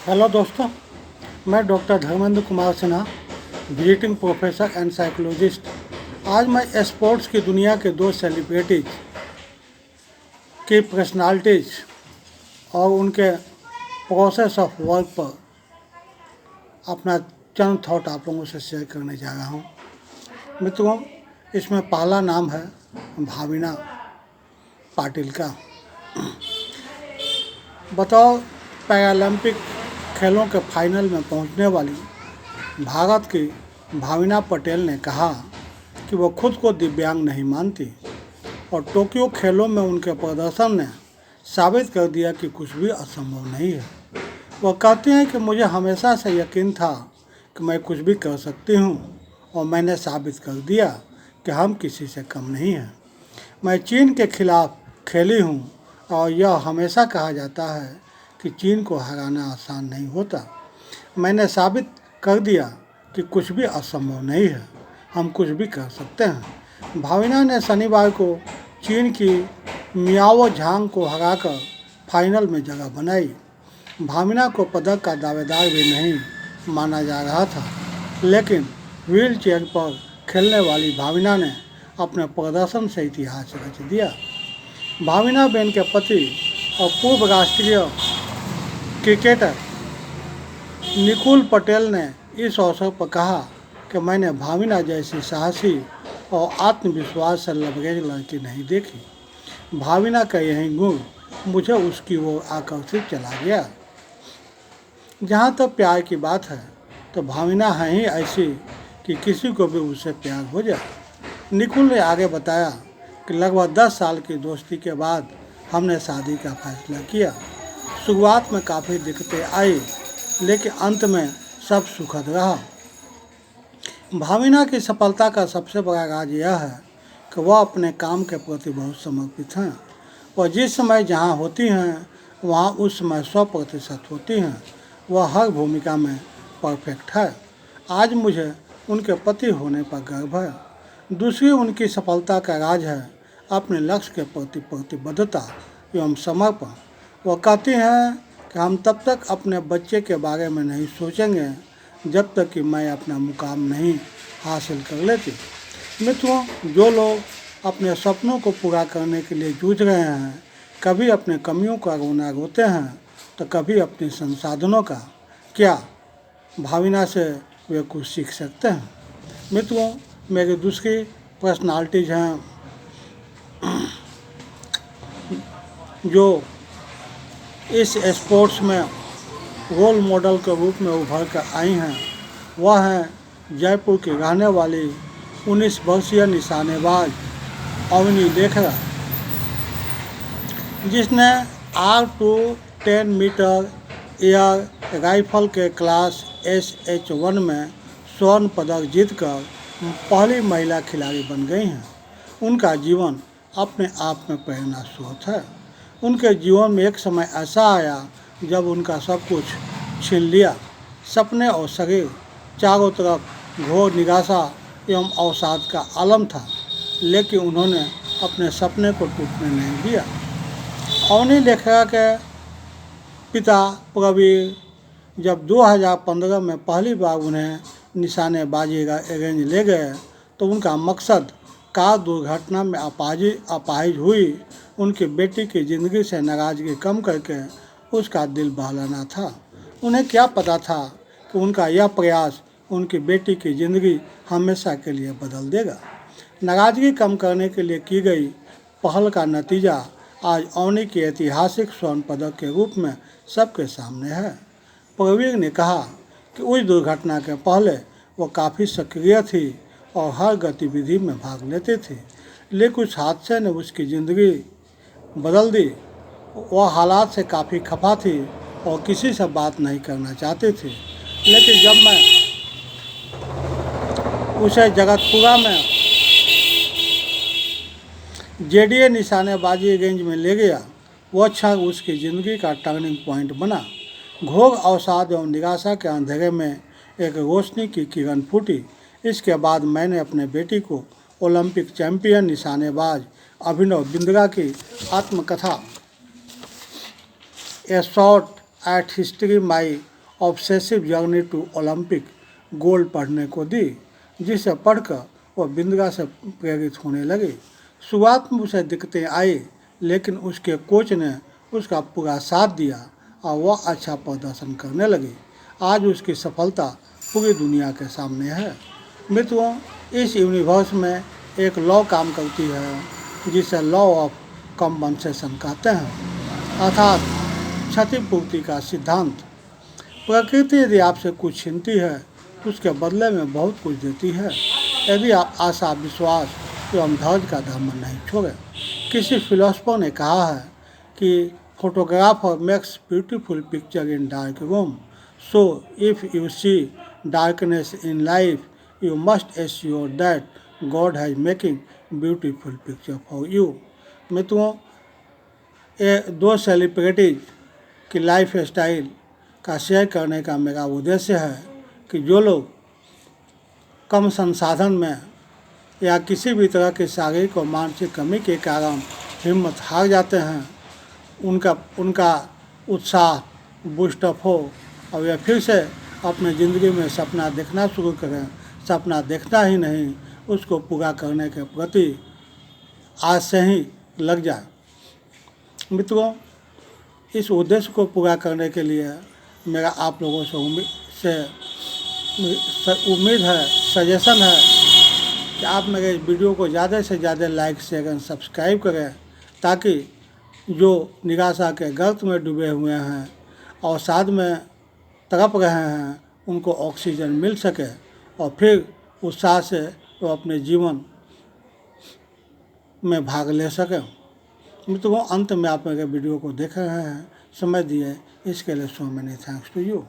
Hello दोस्तों, मैं doctor Dharmendra Kumar Sinha, visiting professor and psychologist. आज मैं स्पोर्ट्स की दुनिया के दो सेलिब्रिटीज की पर्सनालिटीज और उनके प्रोसेस ऑफ वर्क पर अपना चंद थॉट आप लोगों से शेयर करने जा रहा हूँ। मित्रों, इसमें पहला नाम है भाविना पाटिल का। बतौर पैरालंपिक खेलों के फाइनल में पहुंचने वाली भारत की भाविना पटेल ने कहा कि वो खुद को दिव्यांग नहीं मानती और टोक्यो खेलों में उनके प्रदर्शन ने साबित कर दिया कि कुछ भी असंभव नहीं है। वो कहती हैं कि मुझे हमेशा से यकीन था कि मैं कुछ भी कर सकती हूँ और मैंने साबित कर दिया कि हम किसी से कम नहीं हैं। मैं चीन के खिलाफ खेली हूँ और यह हमेशा कहा जाता है कि चीन को हराना आसान नहीं होता। मैंने साबित कर दिया कि कुछ भी असंभव नहीं है, हम कुछ भी कर सकते हैं। भाविना ने शनिवार को चीन की मियाओ झांग को हराकर फाइनल में जगह बनाई। भाविना को पदक का दावेदार भी नहीं माना जा रहा था, लेकिन व्हील चेयर पर खेलने वाली भाविना ने अपने प्रदर्शन से इतिहास रच दिया। भाविना बेन के पति और पूर्व राष्ट्रीय क्रिकेटर निकुल पटेल ने इस अवसर पर कहा कि मैंने भाविना जैसी साहसी और आत्मविश्वास से लबरेज लड़की नहीं देखी। भाविना का यही गुण मुझे उसकी ओर आकर्षित चला गया। जहाँ तक प्यार की बात है तो भाविना है ही ऐसी कि किसी को भी उससे प्यार हो जाए। निकुल ने आगे बताया कि लगभग 10 साल की दोस्ती के बाद हमने शादी का फैसला किया। शुरुआत में काफ़ी दिक्कतें आई, लेकिन अंत में सब सुखद रहा। भाविना की सफलता का सबसे बड़ा राज यह है कि वह अपने काम के प्रति बहुत समर्पित हैं और जिस समय जहाँ होती हैं वहाँ उस समय 100% होती हैं। वह हर भूमिका में परफेक्ट है। आज मुझे उनके पति होने पर गर्व है। दूसरी उनकी सफलता का राज है अपने लक्ष्य के प्रति प्रतिबद्धता एवं समर्पण। वो कहती हैं कि हम तब तक अपने बच्चे के बारे में नहीं सोचेंगे जब तक कि मैं अपना मुकाम नहीं हासिल कर लेती। मित्रों, जो लोग अपने सपनों को पूरा करने के लिए जूझ रहे हैं, कभी अपने कमियों का रोना रोते हैं तो कभी अपने संसाधनों का, क्या भाविना से वे कुछ सीख सकते हैं। मित्रों, मेरी दूसरी पर्सनालिटीज़ हैं जो इस स्पोर्ट्स में रोल मॉडल के रूप में उभर कर आई हैं। वह हैं जयपुर की रहने वाली 19 वर्षीय निशानेबाज अवनी लेखरा, जिसने R2 10 मीटर एयर राइफल के क्लास SH1 में स्वर्ण पदक जीतकर पहली महिला खिलाड़ी बन गई हैं। उनका जीवन अपने आप में प्रेरणा स्रोत है। उनके जीवन में एक समय ऐसा आया जब उनका सब कुछ छीन लिया। सपने और शरीर चारों तरफ घोर निराशा एवं अवसाद का आलम था, लेकिन उन्होंने अपने सपने को टूटने नहीं दिया। अवनी लेखरा के पिता प्रवीर जब 2015 में पहली बार उन्हें निशानेबाजी रेंज ले गए तो उनका मकसद कार दुर्घटना में अपाहिज हुई उनकी बेटी की ज़िंदगी से नाराज़गी कम करके उसका दिल बहलाना था। उन्हें क्या पता था कि उनका यह प्रयास उनकी बेटी की ज़िंदगी हमेशा के लिए बदल देगा। नाराज़गी कम करने के लिए की गई पहल का नतीजा आज अवनी के ऐतिहासिक स्वर्ण पदक के रूप में सबके सामने है। प्रवीर ने कहा कि उस दुर्घटना के पहले वो काफ़ी सक्रिय थी और हर गतिविधि में भाग लेती थी, लेकिन उस हादसे ने उसकी ज़िंदगी बदल दी। वह हालात से काफ़ी खफा थी और किसी से बात नहीं करना चाहती थी, लेकिन जब मैं उसे जगतपुरा में JDA निशानेबाजी रेंज में ले गया, वह क्षण उसकी ज़िंदगी का टर्निंग पॉइंट बना। घोर अवसाद एवं निराशा के अंधेरे में एक रोशनी की किरण फूटी। इसके बाद मैंने अपने बेटी को ओलंपिक चैंपियन निशानेबाज अभिनव बिंद्रा की आत्मकथा a shot at history my obsessive journey to Olympic gold पढ़ने को दी, जिसे पढ़कर वह बिंद्रा से प्रेरित होने लगी। शुरुआत में उसे दिक्कतें आई, लेकिन उसके कोच ने उसका पूरा साथ दिया और वह अच्छा प्रदर्शन करने लगी। आज उसकी सफलता पूरी दुनिया के सामने है। मित्रों, इस यूनिवर्स में एक लॉ काम करती है जिसे लॉ ऑफ कंपनसेशन कहते हैं, अर्थात क्षतिपूर्ति का सिद्धांत। प्रकृति यदि आपसे कुछ छीनती है तो उसके बदले में बहुत कुछ देती है, यदि आप आशा, विश्वास एवं धैर्य का दामन नहीं छोड़े। किसी फिलोसफर ने कहा है कि photographer makes beautiful picture in dark room, so if you see darkness in life you must assure that God has making beautiful picture for you. मित्रों, ये दो सेलिब्रिटीज की लाइफ स्टाइल का शेयर करने का मेरा उद्देश्य है कि जो लोग कम संसाधन में या किसी भी तरह की शारीरिक और मानसिक कमी के कारण हिम्मत हार जाते हैं, उनका उत्साह बूस्टअप हो और वे फिर से अपनी ज़िंदगी में सपना देखना शुरू करें। सपना देखना ही नहीं, उसको पूरा करने के प्रति आज से ही लग जाए। मित्रों, इस उद्देश्य को पूरा करने के लिए मेरा आप लोगों से उम्मीद है, सजेशन है कि आप मेरे इस वीडियो को ज़्यादा से ज़्यादा लाइक, शेयर एंड सब्सक्राइब करें, ताकि जो निराशा के गर्त में डूबे हुए हैं और साथ में तड़प रहे हैं, उनको ऑक्सीजन मिल सके और फिर उत्साह से वो अपने जीवन में भाग ले सकें। मित्रों, अंत में आप मेरे वीडियो को देख रहे हैं, समय दिए इसके लिए so many thanks to you.